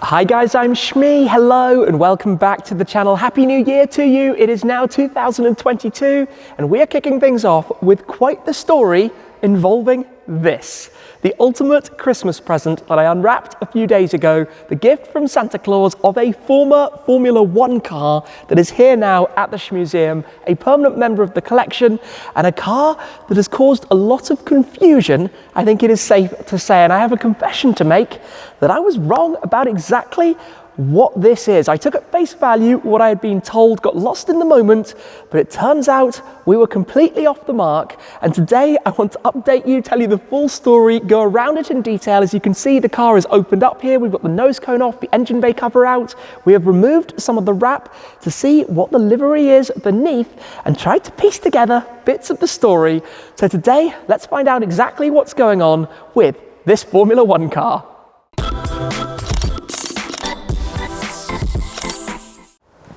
Hi guys, I'm Shmee. Hello and welcome back to the channel. Happy New Year to you. It is now 2022 and we are kicking things off with quite the story involving this. The ultimate Christmas present that I unwrapped a few days ago, the gift from Santa Claus of a former Formula One car that is here now at the Museum, a permanent member of the collection, and a car that has caused a lot of confusion, I think it is safe to say, and I have a confession to make, that I was wrong about exactly what this is. I took at face value what I had been told, got lost in the moment, but it turns out we were completely off the mark. And today I want to update you, tell you the full story, go around it in detail. As you can see, the car is opened up here. We've got the nose cone off, the engine bay cover out. We have removed some of the wrap to see what the livery is beneath and tried to piece together bits of the story. So today, let's find out exactly what's going on with this Formula One car.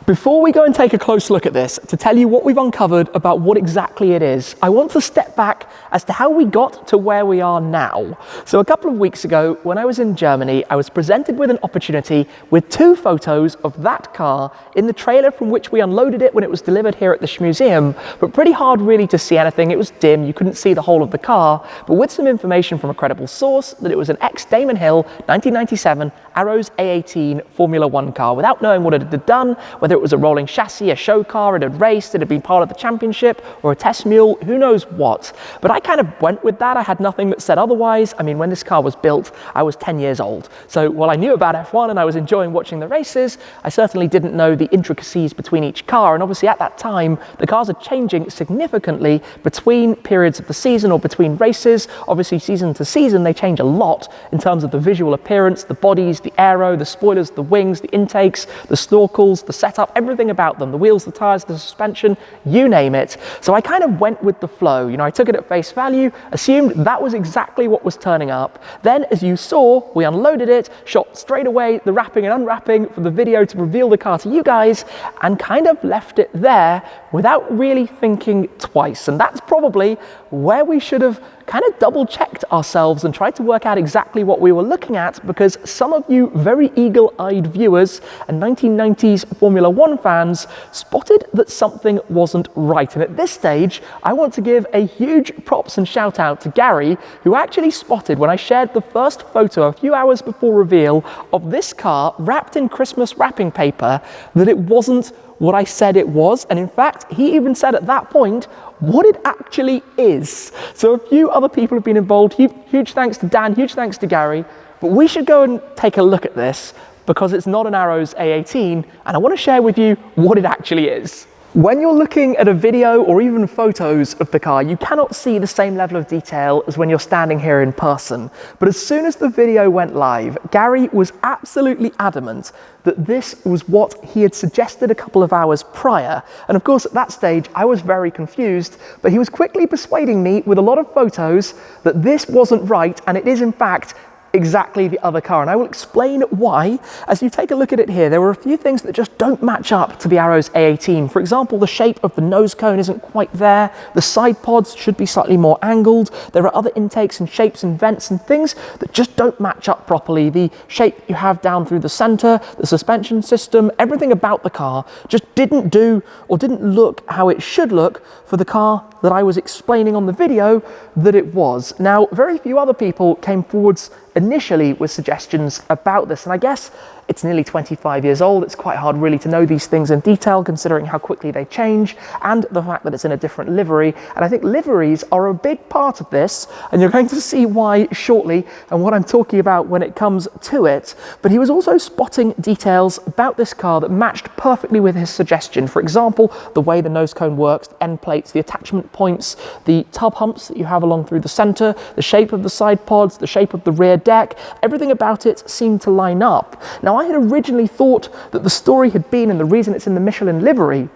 Before we go and take a close look at this, to tell you what we've uncovered about what exactly it is, I want to step back as to how we got to where we are now. So a couple of weeks ago, when I was in Germany, I was presented with an opportunity with 2 photos of that car in the trailer from which we unloaded it when it was delivered here at the Museum, but pretty hard really to see anything. It was dim, you couldn't see the whole of the car, but with some information from a credible source that it was an ex-Damon Hill 1997 Arrows A18 Formula One car, without knowing what it had done, whether it was a rolling chassis, a show car, it had raced, it had been part of the championship, or a test mule, who knows what. But I kind of went with that. I had nothing that said otherwise. I mean, when this car was built, I was 10 years old. So while I knew about F1 and I was enjoying watching the races, I certainly didn't know the intricacies between each car. And obviously at that time, the cars are changing significantly between periods of the season or between races. Obviously season to season, they change a lot in terms of the visual appearance, the bodies, the aero, the spoilers, the wings, the intakes, the snorkels, the setup, everything about them, the wheels, the tires, the suspension, you name it. So I kind of went with the flow. You know, I took it at face value, assumed that was exactly what was turning up. Then, as you saw, we unloaded it, shot straight away the wrapping and unwrapping for the video to reveal the car to you guys, and kind of left it there without really thinking twice. And that's probably where we should have kind of double-checked ourselves and tried to work out exactly what we were looking at, because some of you very eagle-eyed viewers and 1990s Formula One fans spotted that something wasn't right. And at this stage, I want to give a huge props and shout out to Gary, who actually spotted when I shared the first photo a few hours before reveal of this car wrapped in Christmas wrapping paper, that it wasn't what I said it was. And in fact, he even said at that point what it actually is. So a few other people have been involved. Huge thanks to Dan, huge thanks to Gary. But we should go and take a look at this, because it's not an Arrows A18, and I want to share with you what it actually is. When you're looking at a video or even photos of the car, you cannot see the same level of detail as when you're standing here in person. But as soon as the video went live, Gary was absolutely adamant that this was what he had suggested a couple of hours prior. And of course, at that stage, I was very confused, but he was quickly persuading me with a lot of photos that this wasn't right, and it is in fact exactly the other car, and I will explain why. As you take a look at it here, there were a few things that just don't match up to the Arrows A18. For example, the shape of the nose cone isn't quite there. The side pods should be slightly more angled. There are other intakes and shapes and vents and things that just don't match up properly. The shape you have down through the center, the suspension system, everything about the car just didn't do or didn't look how it should look for the car that I was explaining on the video that it was. Now, very few other people came forwards initially with suggestions about this, and I guess it's nearly 25 years old. It's quite hard really to know these things in detail, considering how quickly they change and the fact that it's in a different livery. And I think liveries are a big part of this, and you're going to see why shortly and what I'm talking about when it comes to it. But he was also spotting details about this car that matched perfectly with his suggestion. For example, the way the nose cone works, the end plates, the attachment points, the tub humps that you have along through the center, the shape of the side pods, the shape of the rear deck, everything about it seemed to line up. Now, I had originally thought that the story had been, and the reason it's in the Michelin livery,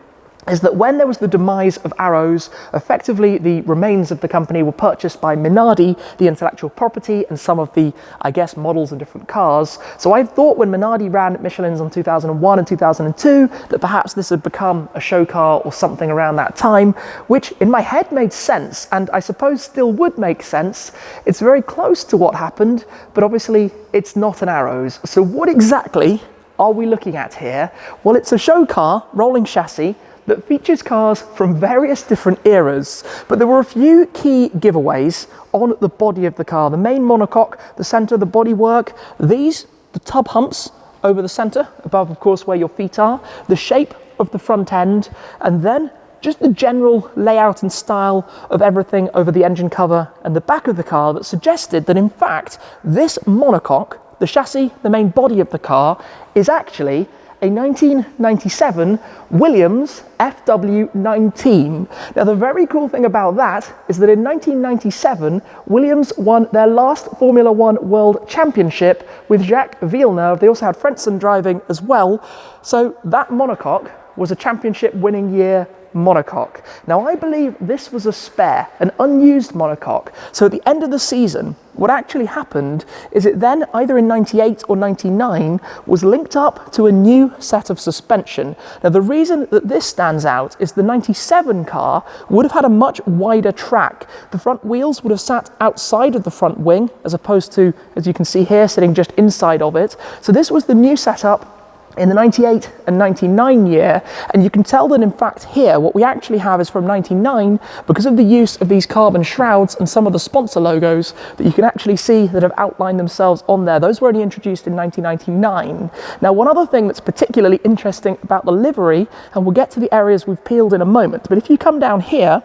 is that when there was the demise of Arrows, effectively the remains of the company were purchased by Minardi, the intellectual property, and some of the, I guess, models and different cars. So I thought when Minardi ran Michelins in 2001 and 2002 that perhaps this had become a show car or something around that time, which in my head made sense, and I suppose still would make sense. It's very close to what happened, but obviously it's not an Arrows. So what exactly are we looking at here? Well, it's a show car, rolling chassis, that features cars from various different eras, but there were a few key giveaways on the body of the car. The main monocoque, the centre, the bodywork, the tub humps over the centre, above of course where your feet are, the shape of the front end, and then just the general layout and style of everything over the engine cover and the back of the car that suggested that in fact this monocoque, the chassis, the main body of the car, is actually a 1997 Williams FW19. Now the very cool thing about that is that in 1997 Williams won their last Formula One World Championship with Jacques Villeneuve. They also had Frentzen driving as well. So that monocoque was a championship winning year monocoque. Now I believe this was a spare, an unused monocoque. So at the end of the season, what actually happened is it then, either in 98 or 99, was linked up to a new set of suspension. Now the reason that this stands out is the 97 car would have had a much wider track. The front wheels would have sat outside of the front wing, as opposed to, as you can see here, sitting just inside of it. So this was the new setup in the 98 and 99 year, and you can tell that in fact here what we actually have is from 99 because of the use of these carbon shrouds and some of the sponsor logos that you can actually see that have outlined themselves on there. Those were only introduced in 1999. Now one other thing that's particularly interesting about the livery, and we'll get to the areas we've peeled in a moment, but if you come down here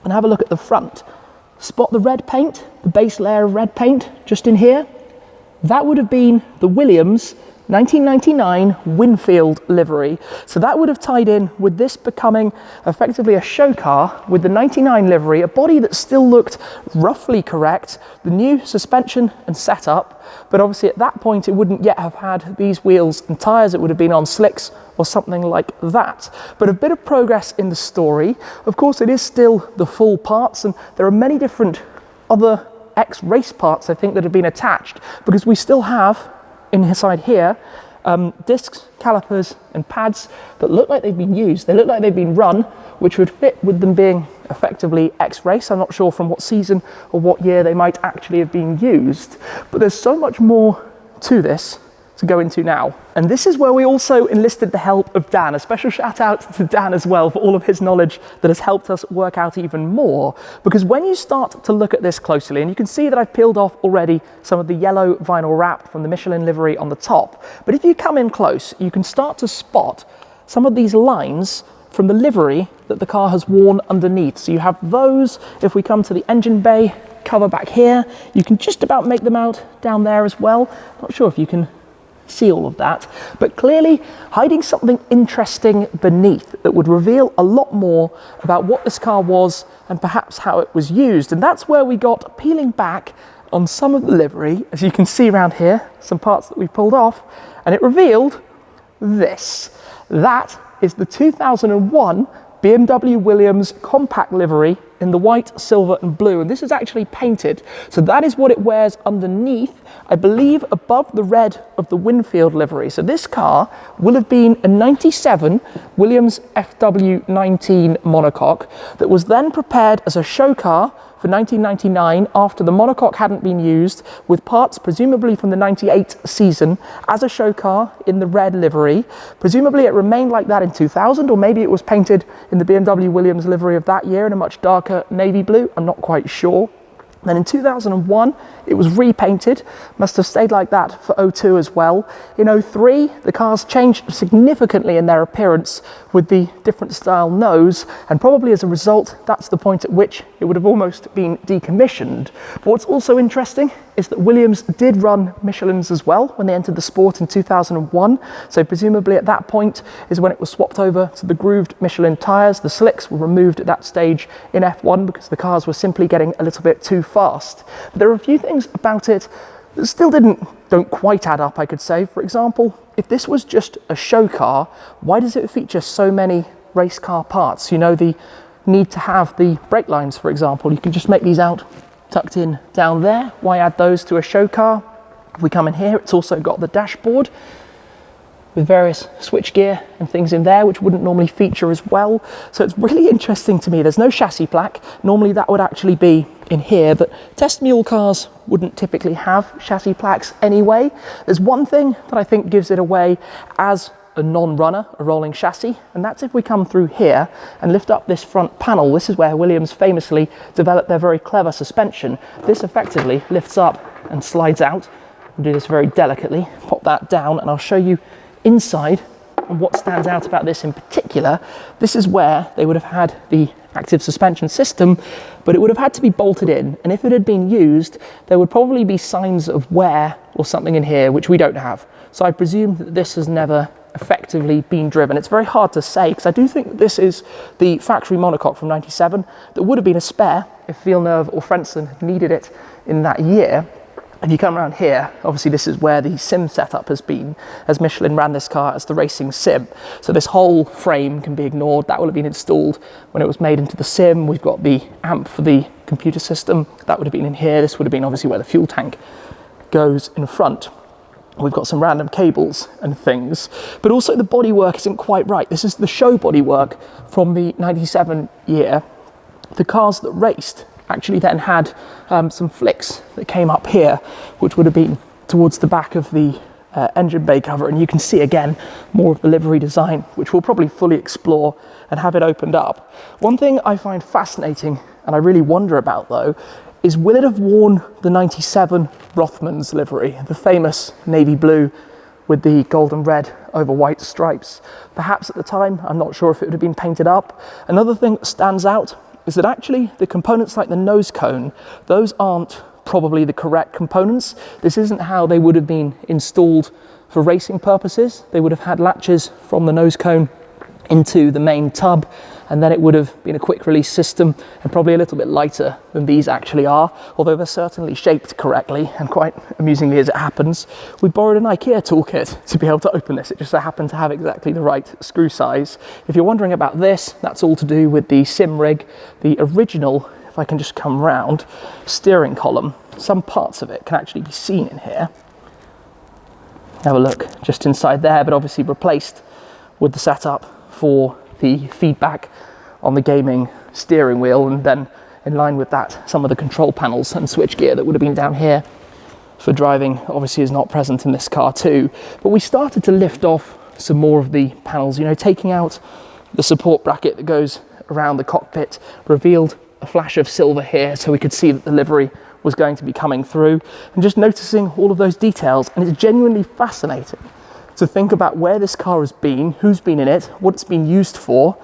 and have a look at the front, spot the red paint, the base layer of red paint just in here, that would have been the Williams 1999 Winfield livery. So that would have tied in with this becoming effectively a show car with the 99 livery, a body that still looked roughly correct, the new suspension and setup, but obviously at that point it wouldn't yet have had these wheels and tyres. It would have been on slicks or something like that. But a bit of progress in the story. Of course it is still the full parts, and there are many different other ex-race parts I think that have been attached, because we still have inside here discs, calipers and pads that look like they've been used. They look like they've been run, which would fit with them being effectively ex-race. I'm not sure from what season or what year they might actually have been used, but there's so much more to this to go into now. And this is where we also enlisted the help of Dan. A special shout out to Dan as well for all of his knowledge that has helped us work out even more. Because when you start to look at this closely, and you can see that I've peeled off already some of the yellow vinyl wrap from the Michelin livery on the top, but if you come in close, you can start to spot some of these lines from the livery that the car has worn underneath. So you have those. If we come to the engine bay cover back here, you can just about make them out down there as well. Not sure if you can see all of that, but clearly hiding something interesting beneath that would reveal a lot more about what this car was and perhaps how it was used. And that's where we got peeling back on some of the livery, as you can see around here, some parts that we pulled off, and it revealed this. That is the 2001 BMW Williams compact livery in the white, silver and blue, and this is actually painted. So that is what it wears underneath, I believe above the red of the Winfield livery. So this car will have been a 97 Williams FW19 monocoque that was then prepared as a show car for 1999 after the monocoque hadn't been used, with parts presumably from the 98 season as a show car in the red livery. Presumably it remained like that in 2000, or maybe it was painted in the BMW Williams livery of that year in a much darker navy blue. I'm not quite sure. Then in 2001, it was repainted, must have stayed like that for 02 as well. In 03, the cars changed significantly in their appearance with the different style nose, and probably as a result, that's the point at which it would have almost been decommissioned. But what's also interesting is that Williams did run Michelins as well when they entered the sport in 2001. So presumably at that point is when it was swapped over to the grooved Michelin tyres. The slicks were removed at that stage in F1 because the cars were simply getting a little bit too fast. But there are a few things about it that still don't quite add up, I could say. For example, if this was just a show car, why does it feature so many race car parts. You know, the need to have the brake lines, for example. You can just make these out tucked in down there. Why add those to a show car? If we come in here, it's also got the dashboard with various switchgear and things in there, which wouldn't normally feature as well. So it's really interesting to me. There's no chassis plaque. Normally that would actually be in here, but test mule cars wouldn't typically have chassis plaques anyway. There's one thing that I think gives it away as a non-runner, a rolling chassis, and that's if we come through here and lift up this front panel. This is where Williams famously developed their very clever suspension. This effectively lifts up and slides out. We'll do this very delicately, pop that down, and I'll show you inside. And what stands out about this in particular, this is where they would have had the active suspension system, but it would have had to be bolted in, and if it had been used, there would probably be signs of wear or something in here, which we don't have. So I presume that this has never effectively been driven. It's very hard to say, because I do think that this is the factory monocoque from '97 that would have been a spare if Villeneuve or Frentzen had needed it in that year. If you come around here, obviously this is where the sim setup has been, as Michelin ran this car as the racing sim. So this whole frame can be ignored. That will have been installed when it was made into the sim. We've got the amp for the computer system. That would have been in here. This would have been obviously where the fuel tank goes in front. We've got some random cables and things, but also the bodywork isn't quite right. This is the show bodywork from the '97 year. The cars that raced actually then had some flicks that came up here, which would have been towards the back of the engine bay cover, and you can see again more of the livery design, which we'll probably fully explore and have it opened up. One thing I find fascinating, and I really wonder about though, is will it have worn the '97 Rothmans livery, the famous navy blue with the gold and red over white stripes? Perhaps at the time, I'm not sure if it would have been painted up. Another thing that stands out is that actually the components like the nose cone, those aren't probably the correct components. This isn't how they would have been installed for racing purposes. They would have had latches from the nose cone into the main tub, and then it would have been a quick release system and probably a little bit lighter than these actually are, although they're certainly shaped correctly, and quite amusingly as it happens, we borrowed an IKEA toolkit to be able to open this. It just so happened to have exactly the right screw size. If you're wondering about this, that's all to do with the sim rig. The original, if I can just come round, steering column, some parts of it can actually be seen in here. Have a look just inside there, but obviously replaced with the setup for the feedback on the gaming steering wheel, and then in line with that, some of the control panels and switchgear that would have been down here for driving obviously is not present in this car too. But we started to lift off some more of the panels, you know, taking out the support bracket that goes around the cockpit, revealed a flash of silver here so we could see that the livery was going to be coming through, and just noticing all of those details. And it's genuinely fascinating to think about where this car has been, who's been in it, what it's been used for.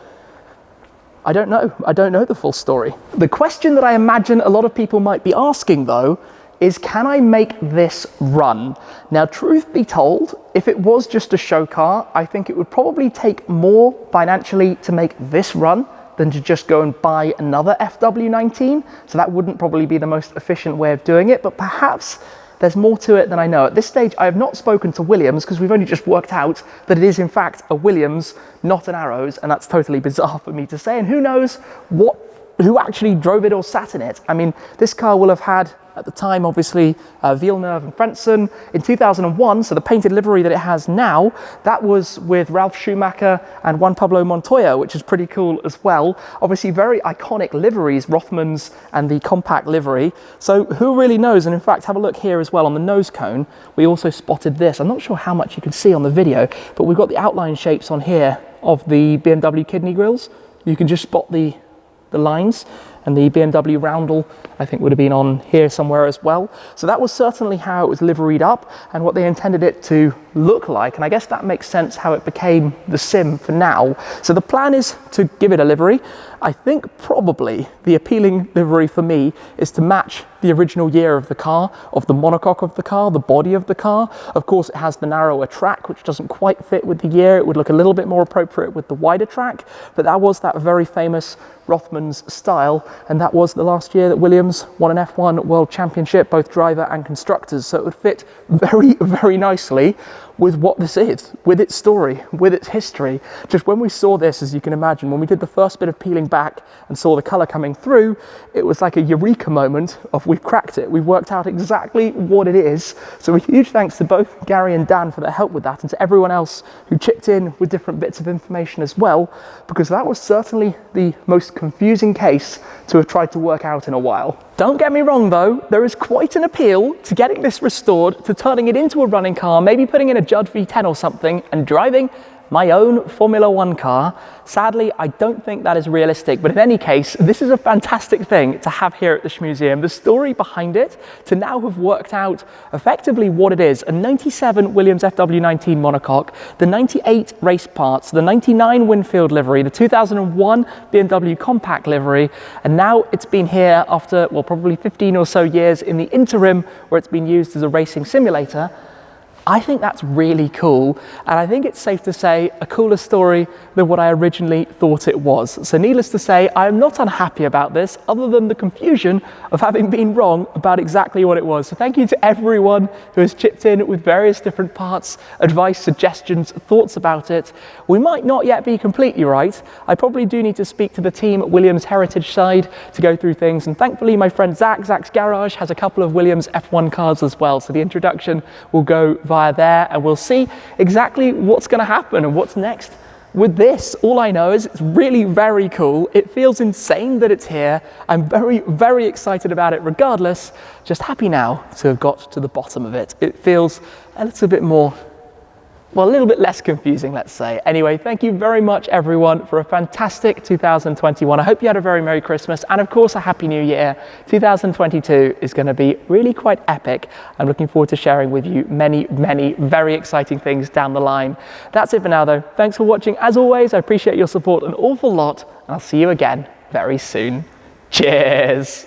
I don't know the full story. The question that I imagine a lot of people might be asking though is, can I make this run? Now, truth be told, if it was just a show car, I think it would probably take more financially to make this run than to just go and buy another FW19. So that wouldn't probably be the most efficient way of doing it, but perhaps there's more to it than I know. At this stage, I have not spoken to Williams, because we've only just worked out that it is in fact a Williams, not an Arrows, and that's totally bizarre for me to say. And who knows who actually drove it or sat in it. I mean, this car will have had, at the time, obviously, Villeneuve and Frentzen. In 2001, so the painted livery that it has now, that was with Ralf Schumacher and Juan Pablo Montoya, which is pretty cool as well. Obviously, very iconic liveries, Rothmans and the compact livery. So who really knows? And in fact, have a look here as well on the nose cone. We also spotted this. I'm not sure how much you can see on the video, but we've got the outline shapes on here of the BMW kidney grills. You can just spot the lines, and the BMW roundel I think would have been on here somewhere as well. So that was certainly how it was liveried up and what they intended it to look like, and I guess that makes sense how it became the sim for now. So the plan is to give it a livery. I think probably the appealing livery for me is to match the original year of the car, of the monocoque of the car, the body of the car. Of course, it has the narrower track, which doesn't quite fit with the year. It would look a little bit more appropriate with the wider track, but that was that very famous Rothmans style, and that was the last year that Williams won an F1 World Championship, both driver and constructors, so it would fit very, very nicely with what this is, with its story, with its history. Just when we saw this, as you can imagine, when we did the first bit of peeling back and saw the colour coming through, it was like a eureka moment of we've cracked it. We've worked out exactly what it is. So a huge thanks to both Gary and Dan for their help with that, and to everyone else who chipped in with different bits of information as well, because that was certainly the most confusing case to have tried to work out in a while. Don't get me wrong though, there is quite an appeal to getting this restored, to turning it into a running car, maybe putting in a Judd V10 or something and driving my own Formula One car. Sadly, I don't think that is realistic, but in any case, this is a fantastic thing to have here at the Schmuseum. The story behind it, to now have worked out effectively what it is: a 97 Williams FW19 monocoque, the 98 race parts, the 99 Winfield livery, the 2001 BMW compact livery, and now it's been here after, well, probably 15 or so years in the interim where it's been used as a racing simulator. I think that's really cool, and I think it's safe to say a cooler story than what I originally thought it was. So needless to say, I am not unhappy about this, other than the confusion of having been wrong about exactly what it was. So thank you to everyone who has chipped in with various different parts, advice, suggestions, thoughts about it. We might not yet be completely right. I probably do need to speak to the team at Williams Heritage side to go through things, and thankfully my friend Zach's Garage has a couple of Williams F1 cars as well, so the introduction will go via there, and we'll see exactly what's going to happen and what's next with this. All I know is it's really very cool. It feels insane that it's here. I'm very, very excited about it regardless. Just happy now to have got to the bottom of it. It feels a little bit more, well, a little bit less confusing, let's say. Anyway, thank you very much, everyone, for a fantastic 2021. I hope you had a very Merry Christmas, and of course, a Happy New Year. 2022 is going to be really quite epic. I'm looking forward to sharing with you many, many very exciting things down the line. That's it for now, though. Thanks for watching. As always, I appreciate your support an awful lot, and I'll see you again very soon. Cheers.